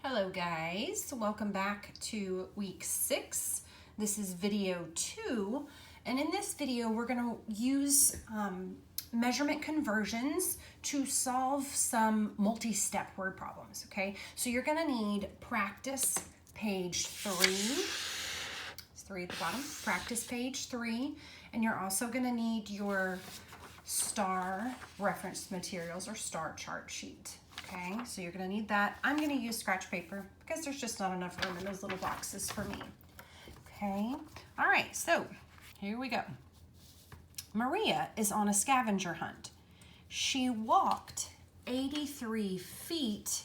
Hello guys, welcome back to week 6. This is video 2, and in this video we're going to use measurement conversions to solve some multi-step word problems, okay? So you're going to need practice page 3. It's 3 at the bottom. Practice page 3, and you're also going to need your STAR reference materials or STAR chart sheet. Okay, so you're going to need that. I'm going to use scratch paper because there's just not enough room in those little boxes for me. Okay, all right, so here we go. Maria is on a scavenger hunt. She walked 83 feet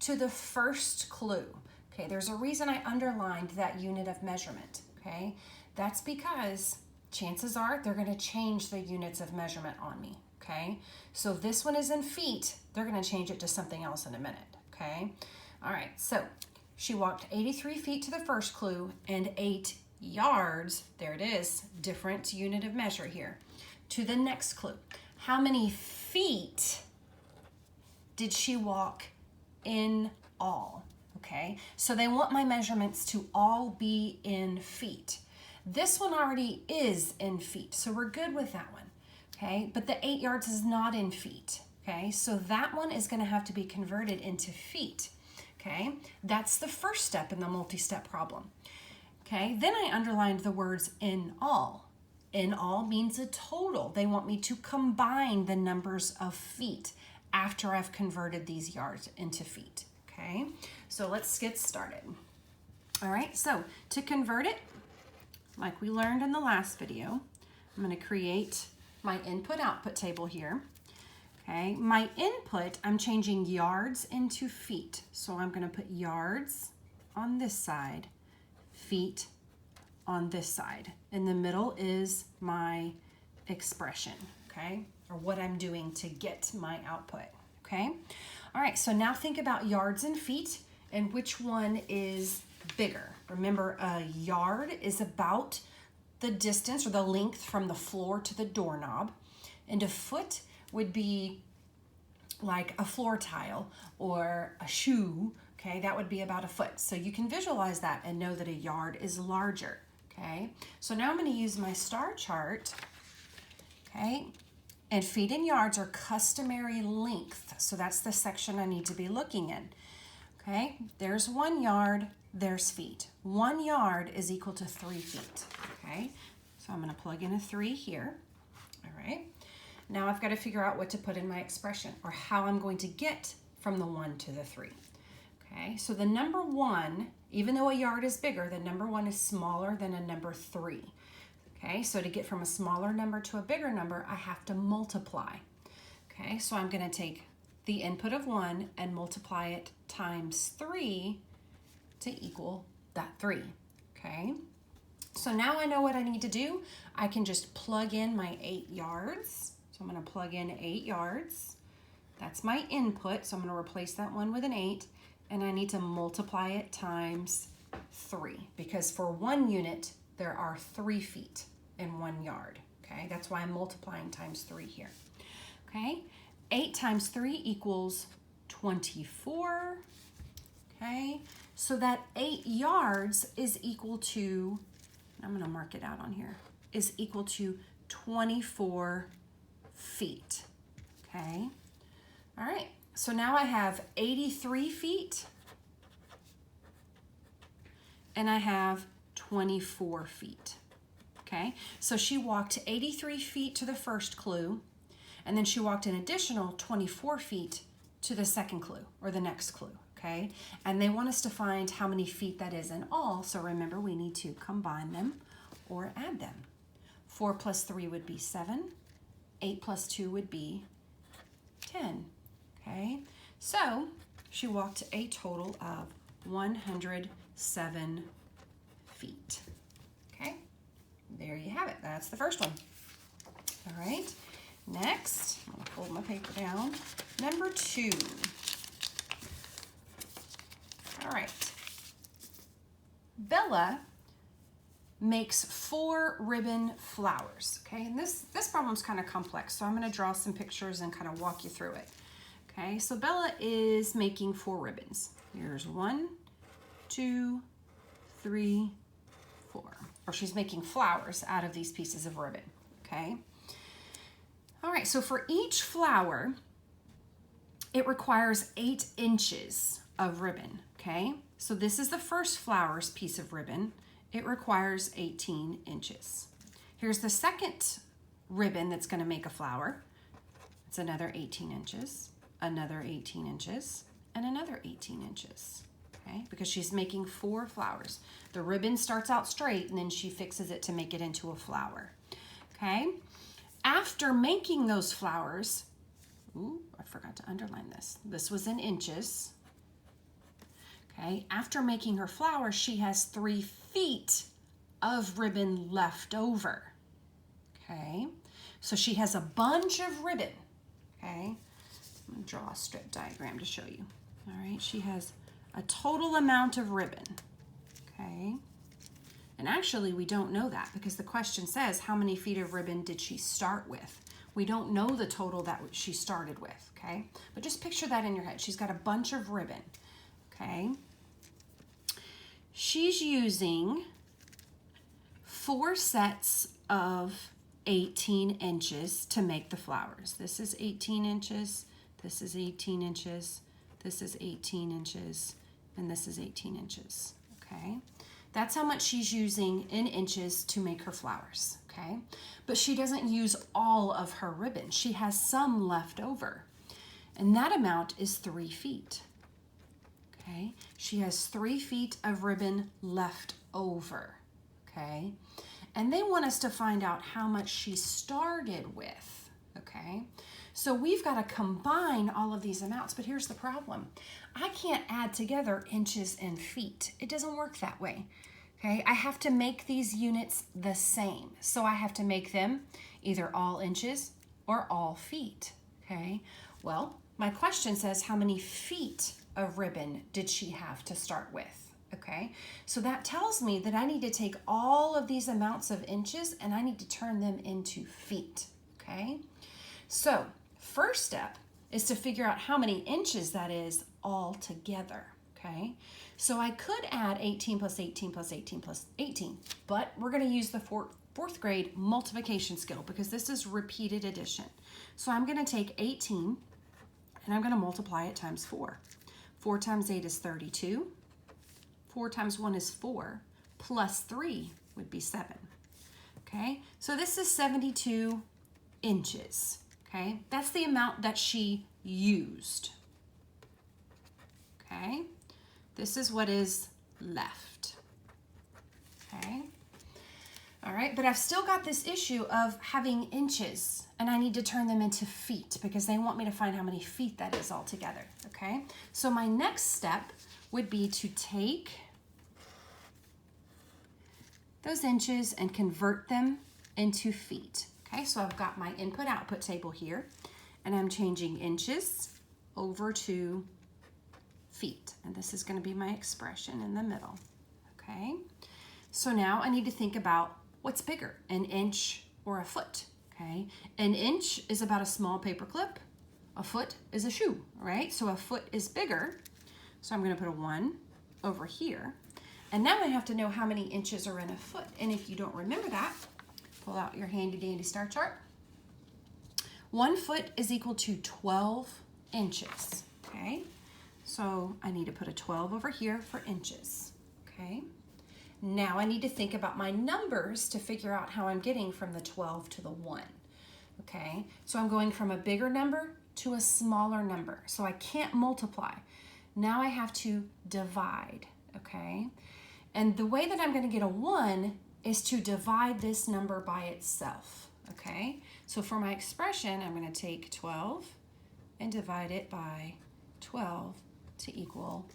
to the first clue. Okay, there's a reason I underlined that unit of measurement. Okay, that's because chances are they're going to change the units of measurement on me. Okay, so this one is in feet. They're going to change it to something else in a minute. Okay, all right, so she walked 83 feet to the first clue and 8 yards, there it is, different unit of measure here, to the next clue. How many feet did she walk in all? Okay, so they want my measurements to all be in feet. This one already is in feet, so we're good with that one. Okay, but the 8 yards is not in feet. Okay, so that one is going to have to be converted into feet. Okay, that's the first step in the multi-step problem. Okay, then I underlined the words in all. In all means a total. They want me to combine the numbers of feet after I've converted these yards into feet. Okay, so let's get started. All right, so to convert it, like we learned in the last video, I'm going to create my input-output table here. Okay, my input, I'm changing yards into feet. So I'm going to put yards on this side, feet on this side. In the middle is my expression, okay, or what I'm doing to get my output, okay? All right, so now think about yards and feet and which one is bigger. Remember, a yard is about the distance or the length from the floor to the doorknob, and a foot would be like a floor tile or a shoe. Okay, that would be about a foot. So you can visualize that and know that a yard is larger. Okay, so now I'm going to use my STAR chart. Okay, and feet and yards are customary length, so that's the section I need to be looking in. Okay, there's 1 yard, there's feet. 1 yard is equal to 3 feet. Okay, so I'm going to plug in a 3 here. All right, now I've got to figure out what to put in my expression or how I'm going to get from the 1 to the 3. Okay, so the number 1, even though a yard is bigger, the number 1 is smaller than a number 3. Okay, so to get from a smaller number to a bigger number, I have to multiply. Okay, so I'm going to take the input of 1 and multiply it times 3 to equal that 3. Okay, so now I know what I need to do. I can just plug in my 8 yards. So I'm going to plug in 8 yards. That's my input, so I'm going to replace that 1 with an 8, and I need to multiply it times 3 because for 1 unit there are 3 feet in 1 yard. Okay, that's why I'm multiplying times 3 here. Okay, 8 times 3 equals 24. Okay, so that 8 yards is equal to, I'm going to mark it out on here, is equal to 24 feet. Okay, all right, so now I have 83 feet and I have 24 feet. Okay, so she walked 83 feet to the first clue, and then she walked an additional 24 feet to the second clue or the next clue. Okay, and they want us to find how many feet that is in all, so remember we need to combine them or add them. 4 plus 3 would be 7. 8 plus 2 would be 10. Okay, so she walked a total of 107 feet. Okay, there you have it. That's the first one. All right, next, I'm going to fold my paper down. Number 2. All right, Bella makes 4 ribbon flowers. Okay, and this problem's kind of complex, so I'm going to draw some pictures and kind of walk you through it. Okay, so Bella is making 4 ribbons. Here's 1, 2, 3, 4. Or she's making flowers out of these pieces of ribbon, okay? All right, so for each flower, it requires 8 inches of ribbon, okay? So this is the first flower's piece of ribbon. It requires 18 inches. Here's the second ribbon that's gonna make a flower. It's another 18 inches, another 18 inches, and another 18 inches, okay? Because she's making 4 flowers. The ribbon starts out straight and then she fixes it to make it into a flower, okay? After making those flowers, ooh, I forgot to underline this. This was in inches, okay? After making her flower, she has 3 feet of ribbon left over, okay? So she has a bunch of ribbon, okay? I'm gonna draw a strip diagram to show you. All right, she has a total amount of ribbon, okay? And actually, we don't know that because the question says, how many feet of ribbon did she start with? We don't know the total that she started with, okay? But just picture that in your head. She's got a bunch of ribbon, okay? She's using 4 sets of 18 inches to make the flowers. This is 18 inches, this is 18 inches, this is 18 inches, and this is 18 inches, okay? That's how much she's using in inches to make her flowers, okay? But she doesn't use all of her ribbon. She has some left over, and that amount is 3 feet, okay? She has 3 feet of ribbon left over, okay? And they want us to find out how much she started with, okay? So we've got to combine all of these amounts, but here's the problem. I can't add together inches and feet. It doesn't work that way, okay? I have to make these units the same. So I have to make them either all inches or all feet, okay? Well, my question says how many feet of ribbon did she have to start with, okay? So that tells me that I need to take all of these amounts of inches and I need to turn them into feet, okay? So first step is to figure out how many inches that is all together, okay? So I could add 18 plus 18 plus 18 plus 18, but we're gonna use the fourth grade multiplication skill because this is repeated addition. So I'm gonna take 18 and I'm gonna multiply it times 4. 4 times 8 is 32. 4 times 1 is 4, plus 3 would be 7, okay? So this is 72 inches, okay? That's the amount that she used, okay? This is what is left, okay? All right, but I've still got this issue of having inches and I need to turn them into feet because they want me to find how many feet that is altogether, okay? So my next step would be to take those inches and convert them into feet, okay? So I've got my input-output table here and I'm changing inches over to feet. And this is gonna be my expression in the middle, okay? So now I need to think about what's bigger, an inch or a foot, okay? An inch is about a small paper clip. A foot is a shoe, right? So a foot is bigger. So I'm gonna put a 1 over here. And now I have to know how many inches are in a foot. And if you don't remember that, pull out your handy dandy star chart. 1 foot is equal to 12 inches, okay? So I need to put a 12 over here for inches, okay? Now I need to think about my numbers to figure out how I'm getting from the 12 to the 1, okay? So I'm going from a bigger number to a smaller number. So I can't multiply. Now I have to divide, okay? And the way that I'm gonna get a 1 is to divide this number by itself, okay? So for my expression, I'm gonna take 12 and divide it by 12 to equal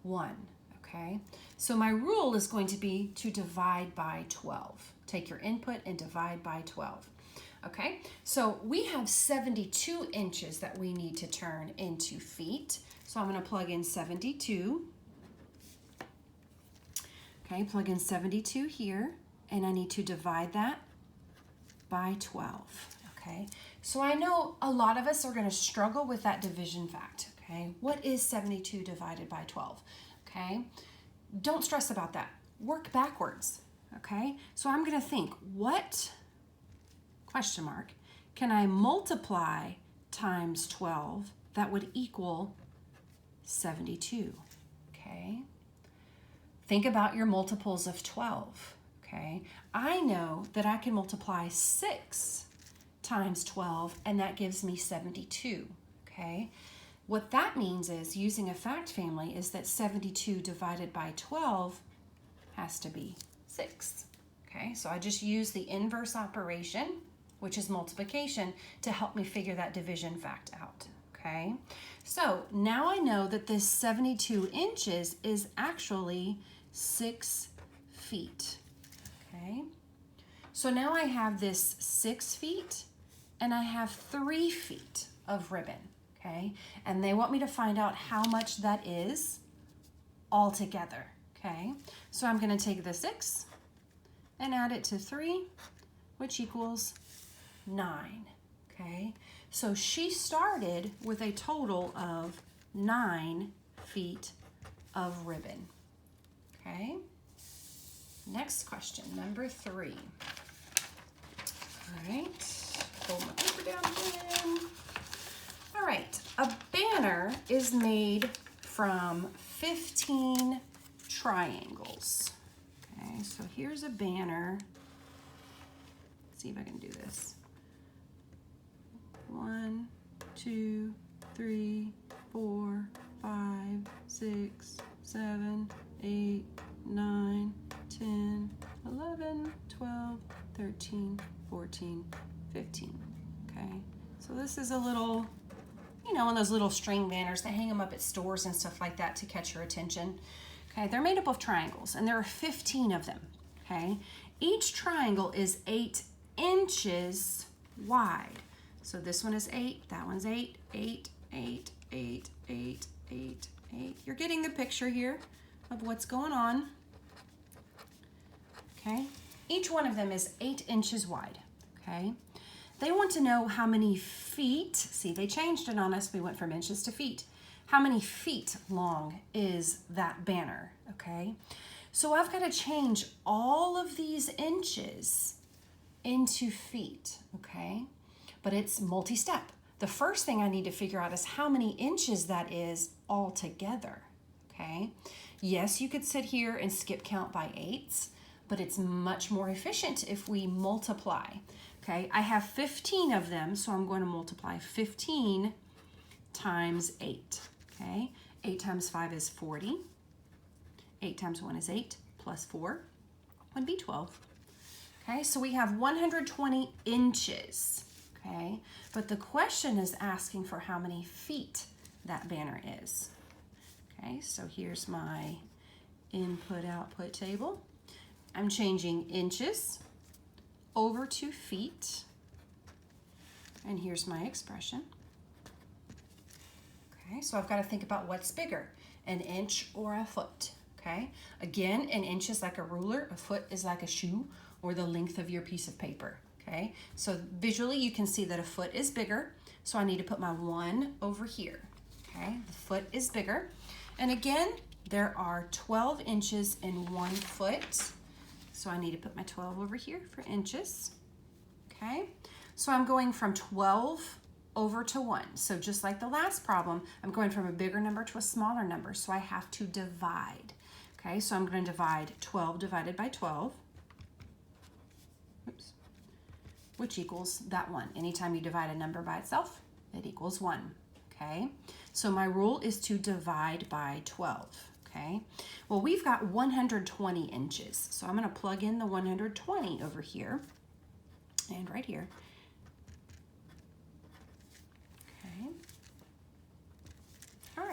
1, okay? So my rule is going to be to divide by 12. Take your input and divide by 12, okay? So we have 72 inches that we need to turn into feet. So I'm gonna plug in 72. Okay, plug in 72 here, and I need to divide that by 12, okay? So I know a lot of us are going to struggle with that division fact, okay? What is 72 divided by 12, okay? Don't stress about that. Work backwards, okay? So I'm going to think, what, question mark, can I multiply times 12 that would equal 72, okay? Think about your multiples of 12, okay? I know that I can multiply 6 times 12, and that gives me 72, okay? What that means is, using a fact family, is that 72 divided by 12 has to be 6, okay? So I just use the inverse operation, which is multiplication, to help me figure that division fact out, okay? So now I know that this 72 inches is actually 6 feet, okay? So now I have this 6 feet, and I have 3 feet of ribbon, okay? And they want me to find out how much that is all together, okay? So I'm gonna take the 6 and add it to 3, which equals 9, okay? So she started with a total of 9 feet of ribbon, okay? Next question, number 3. All right. Pull my paper down again. All right, a banner is made from 15 triangles. Okay, so here's a banner. Let's see if I can do this. 1, 2, 3, 4, 5, 6, 7, 8, 9, 10, 11, 12, 13, 14, 15, okay? So this is a little, you know, one of those little string banners. They hang them up at stores and stuff like that to catch your attention. Okay, they're made up of triangles, and there are 15 of them, okay? Each triangle is 8 inches wide. So this one is 8, that one's 8, 8, 8, 8, 8, 8, 8. You're getting the picture here of what's going on, okay? Each one of them is 8 inches wide, okay? They want to know how many feet, see, they changed it on us, we went from inches to feet. How many feet long is that banner, okay? So I've got to change all of these inches into feet, okay? But it's multi-step. The first thing I need to figure out is how many inches that is all together, okay? Yes, you could sit here and skip count by 8s, but it's much more efficient if we multiply. Okay, I have 15 of them, so I'm going to multiply 15 times 8. Okay, 8 times 5 is 40. 8 times 1 is 8, plus 4 would be 12. Okay, so we have 120 inches. Okay, but the question is asking for how many feet that banner is. Okay, so here's my input-output table. I'm changing inches over to feet, and here's my expression. Okay, so I've got to think about what's bigger, an inch or a foot, okay? Again, an inch is like a ruler, a foot is like a shoe, or the length of your piece of paper, okay? So visually you can see that a foot is bigger, so I need to put my 1 over here, okay? The foot is bigger, and again, there are 12 inches in 1 foot, so I need to put my 12 over here for inches, okay? So I'm going from 12 over to 1. So just like the last problem, I'm going from a bigger number to a smaller number, so I have to divide, okay? So I'm going to divide 12 divided by 12, oops, which equals that 1. Anytime you divide a number by itself, it equals 1, okay? So my rule is to divide by 12. Okay, well, we've got 120 inches, so I'm going to plug in the 120 over here and right here. Okay, all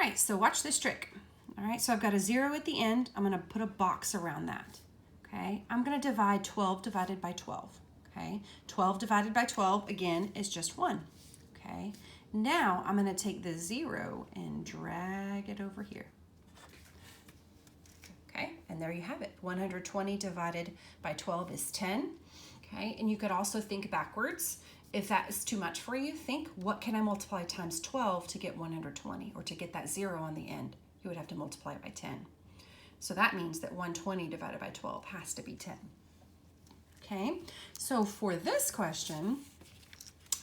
right, so watch this trick. All right, so I've got a 0 at the end. I'm going to put a box around that. Okay, I'm going to divide 12 divided by 12. Okay, 12 divided by 12, again, is just 1. Okay, now I'm going to take the 0 and drag it over here. Okay, and there you have it. 120 divided by 12 is 10. Okay, and you could also think backwards. If that is too much for you, think, what can I multiply times 12 to get 120, or to get that 0 on the end? You would have to multiply it by 10. So that means that 120 divided by 12 has to be 10. Okay, so for this question,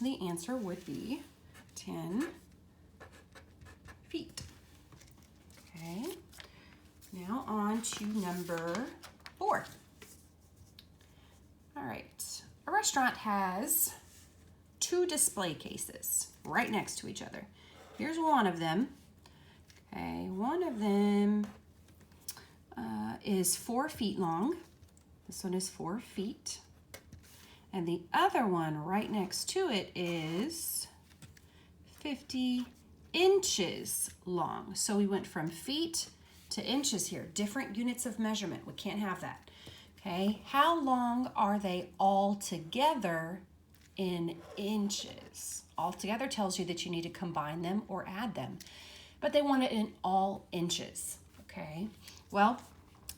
the answer would be 10 feet. Okay, now on to number 4. All right, a restaurant has 2 display cases right next to each other. Here's one of them. Okay, one of them is 4 feet long. This one is 4 feet. And the other one right next to it is 50 inches long. So we went from feet to inches here, different units of measurement. We can't have that. Okay, how long are they all together in inches? All together tells you that you need to combine them or add them, but they want it in all inches. Okay, well,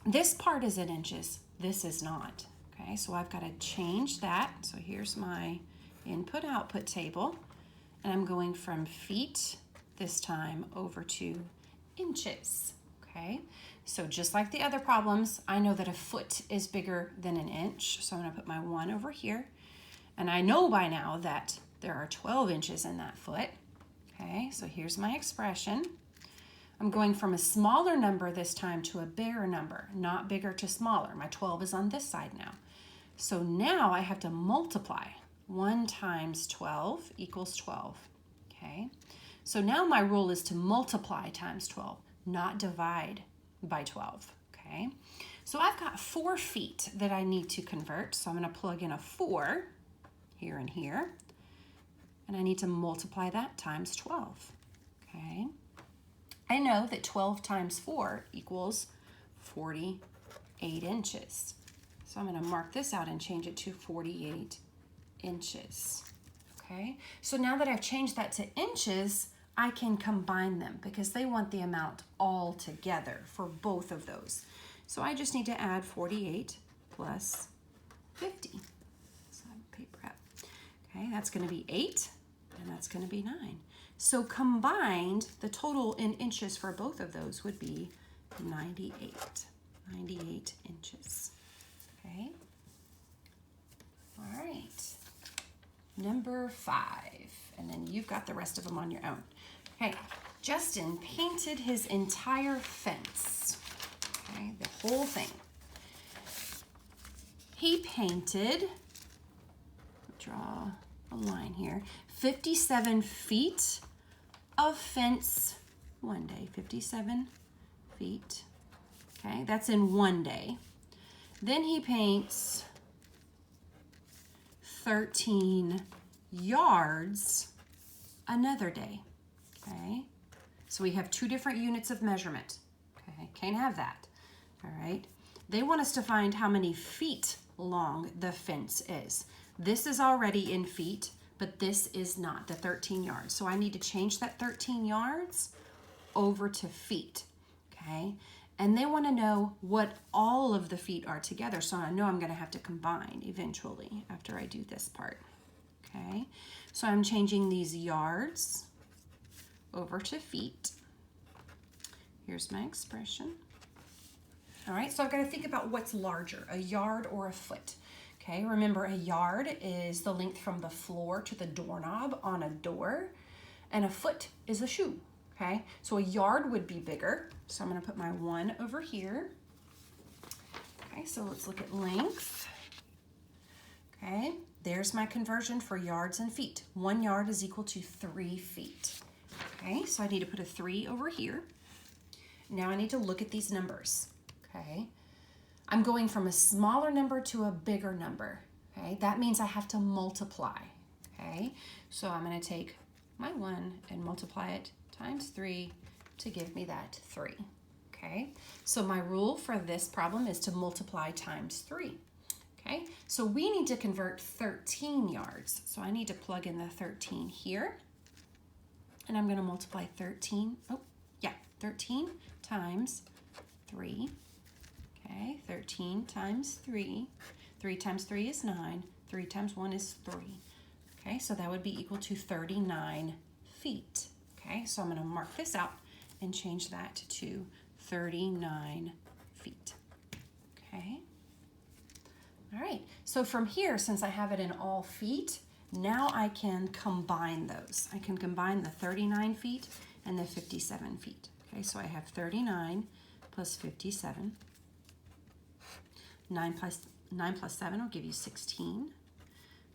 this part is in inches, this is not. Okay, so I've got to change that. So here's my input-output table, and I'm going from feet this time over to inches. Okay, so just like the other problems, I know that a foot is bigger than an inch, so I'm going to put my 1 over here. And I know by now that there are 12 inches in that foot. Okay, so here's my expression. I'm going from a smaller number this time to a bigger number, not bigger to smaller. My 12 is on this side now. So now I have to multiply. 1 times 12 equals 12. Okay, so now my rule is to multiply times 12, not divide by 12. Okay, so I've got 4 feet that I need to convert. So I'm going to plug in a 4 here and here, and I need to multiply that times 12. Okay, I know that 12 times 4 equals 48 inches. So I'm going to mark this out and change it to 48 inches. Okay, so now that I've changed that to inches, I can combine them because they want the amount all together for both of those. So I just need to add 48 plus 50. So I have paper up. Okay, that's going to be 8, and that's going to be 9. So combined, the total in inches for both of those would be 98 inches. Okay. All right. Number 5, and then you've got the rest of them on your own. Okay, Justin painted his entire fence. Okay, the whole thing. He painted, draw a line here, 57 feet of fence one day, 57 feet. Okay, that's in one day. Then he paints 13 yards another day. Okay, so we have 2 different units of measurement. Okay, can't have that. All right, they want us to find how many feet long the fence is. This is already in feet, but this is not, the 13 yards. So I need to change that 13 yards over to feet. Okay, and they want to know what all of the feet are together. So I know I'm going to have to combine eventually after I do this part. Okay, so I'm changing these yards over to feet. Here's my expression. All right, so I've got to think about what's larger, a yard or a foot. Okay, remember a yard is the length from the floor to the doorknob on a door, and a foot is a shoe. Okay, so a yard would be bigger. So I'm going to put my 1 over here. Okay, so let's look at length. Okay, there's my conversion for yards and feet. 1 yard is equal to 3 feet. Okay, so I need to put a 3 over here. Now I need to look at these numbers. Okay, I'm going from a smaller number to a bigger number. Okay, that means I have to multiply. Okay, so I'm going to take my 1 and multiply it times 3 to give me that 3. Okay, so my rule for this problem is to multiply times 3. Okay, so we need to convert 13 yards. So I need to plug in the 13 here. And I'm going to multiply 13 times 3. Okay, 13 times 3. 3 times 3 is 9. 3 times 1 is 3. Okay, so that would be equal to 39 feet. Okay, so I'm going to mark this out and change that to 39 feet. Okay. All right, so from here, since I have it in all feet, now I can combine those. I can combine the 39 feet and the 57 feet. Okay, so I have 39 plus 57. 9 plus 7 will give you 16.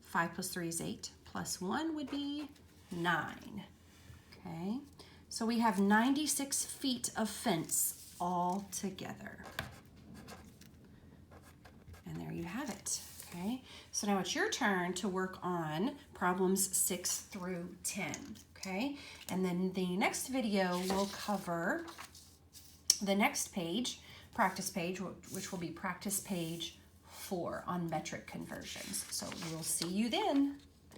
5 plus 3 is 8. Plus 1 would be 9. Okay, so we have 96 feet of fence all together. And there you have it. Okay, so now it's your turn to work on problems 6 through 10. Okay, and then the next video will cover the next page, practice page, which will be practice page 4 on metric conversions. So we'll see you then.